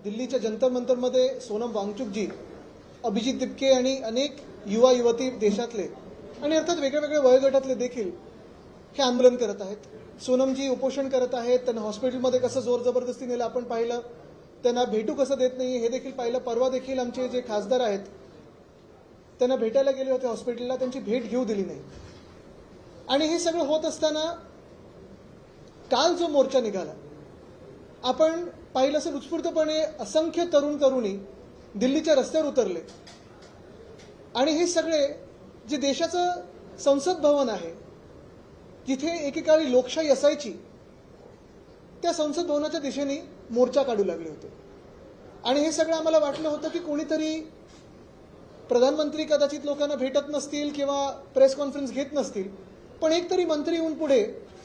दिल्लीच्या जंतर मंतरमध्ये सोनम वांगचुकजी, अभिजित दिपके आणि अनेक युवा युवती देशातले आणि अर्थात वेगळ्या वेगळ्या वयोगटातले देखील हे आंदोलन करत आहेत. सोनमजी उपोषण करत आहेत. त्यांना हॉस्पिटलमध्ये कसं जोर जबरदस्ती नेलं आपण पाहिलं. त्यांना भेटू कसं देत नाही हे देखील पाहिलं. परवा देखील आमचे जे खासदार आहेत त्यांना भेटायला गेले होते हॉस्पिटलला, त्यांची भेट घेऊ दिली नाही. आणि हे सगळं होत असताना काल जो मोर्चा निघाला आपण पाहिलं असेल, उत्स्फूर्तपणे असंख्य तरुण तरुणी दिल्लीच्या रस्त्यावर उतरले आणि हे सगळे जे देशाचं संसद भवन आहे जिथे एकेकाळी लोकशाही असायची त्या संसद भवनाच्या दिशेने मोर्चा काढू लागले होते. आणि हे सगळं आम्हाला वाटलं होतं की कोणीतरी प्रधानमंत्री कदाचित लोकांना भेटत नसतील किंवा प्रेस कॉन्फरन्स घेत नसतील, पण एक तरी मंत्री येऊन पुढे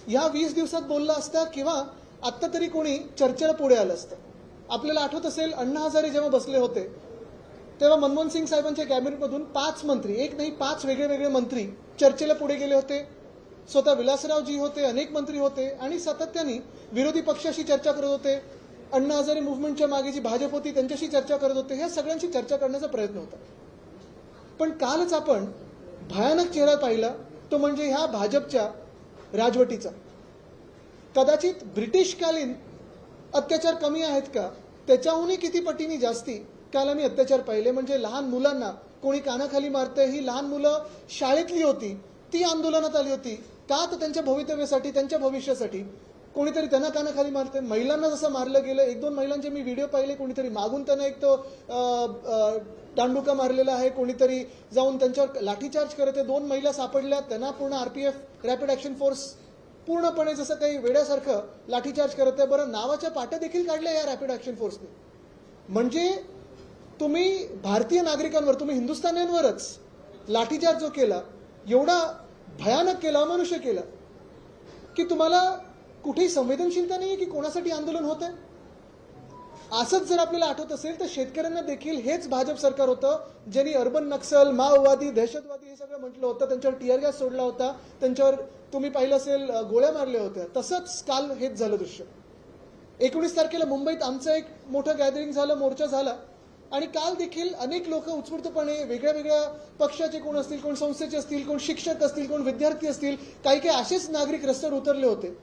ह्या 20 दिवसात बोलला असता किंवा आत्ता तरी कोणी चर्चेला पुढे आलं असतं. आपल्याला आठवत असेल अण्णा हजारे जेव्हा बसले होते तेव्हा मनमोहन सिंग साहेबांच्या कॅबिनेटमधून 5 मंत्री, एक नाही 5 वेगळे वेगळे मंत्री चर्चेला पुढे गेले होते. स्वतः विलासरावजी होते, अनेक मंत्री होते आणि सातत्याने विरोधी पक्षाशी चर्चा करत होते. अण्णा हजारे मुव्हमेंटच्या मागे जी भाजप होती त्यांच्याशी चर्चा करत होते. ह्या सगळ्यांशी चर्चा करण्याचा प्रयत्न होता. पण कालच आपण भयानक चेहरा पाहिला, तो म्हणजे ह्या भाजपच्या राजवटीचा. कदाचित ब्रिटिशकालीन अत्याचार कमी आहेत का, त्याच्याहूनही किती पटीने जास्ती काल आम्ही अत्याचार पाहिले. म्हणजे लहान मुलांना कोणी कानाखाली मारतंय. ही लहान मुलं शाळेतली होती, ती आंदोलनात आली होती का, तर त्यांच्या भवितव्यासाठी, त्यांच्या भविष्यासाठी. कोणीतरी त्यांना कानाखाली मारतंय. महिलांना जसं मारलं गेलं, 1-2 महिलांचे मी व्हिडिओ पाहिले. कोणीतरी मागून त्यांना एक तो दांडुका मारलेला आहे, कोणीतरी जाऊन त्यांच्यावर लाठीचार्ज करत आहे. 2 महिला सापडल्या, त्यांना पूर्ण RPF रॅपिड ॲक्शन फोर्स पूर्णपणे जसं काही वेड्यासारखं लाठीचार्ज करत आहे. बरं, नावाच्या पाट्या देखील काढल्या या रॅपिड ॲक्शन फोर्सने. म्हणजे तुम्ही भारतीय नागरिकांवर, तुम्ही हिंदुस्थान्यांवरच लाठीचार्ज जो केला, एवढा भयानक केला, अमानुष्य केला की तुम्हाला कुठेही संवेदनशीलता नाही की कोणासाठी आंदोलन होत आहे. असंच जर आपल्याला आठवत असेल तर शेतकऱ्यांना देखील हेच भाजप सरकार होतं ज्यांनी अर्बन नक्सल, माओवादी, दहशतवादी हे सगळं म्हटलं होतं. त्यांच्यावर टीयर गॅस सोडला होता, त्यांच्यावर तुम्ही पाहिलं असेल गोळ्या मारल्या होत्या. तसंच काल हेच झालं दृश्य. 19 तारखेला मुंबईत आमचं एक मोठं गॅदरिंग झालं, मोर्चा झाला आणि काल देखील अनेक लोक उत्स्फूर्तपणे वेगळ्या वेगळ्या पक्षाचे कोण असतील, कोण संस्थेचे असतील, कोण शिक्षक असतील, कोण विद्यार्थी असतील, काही काही असेच नागरिक रस्त्यावर उतरले होते.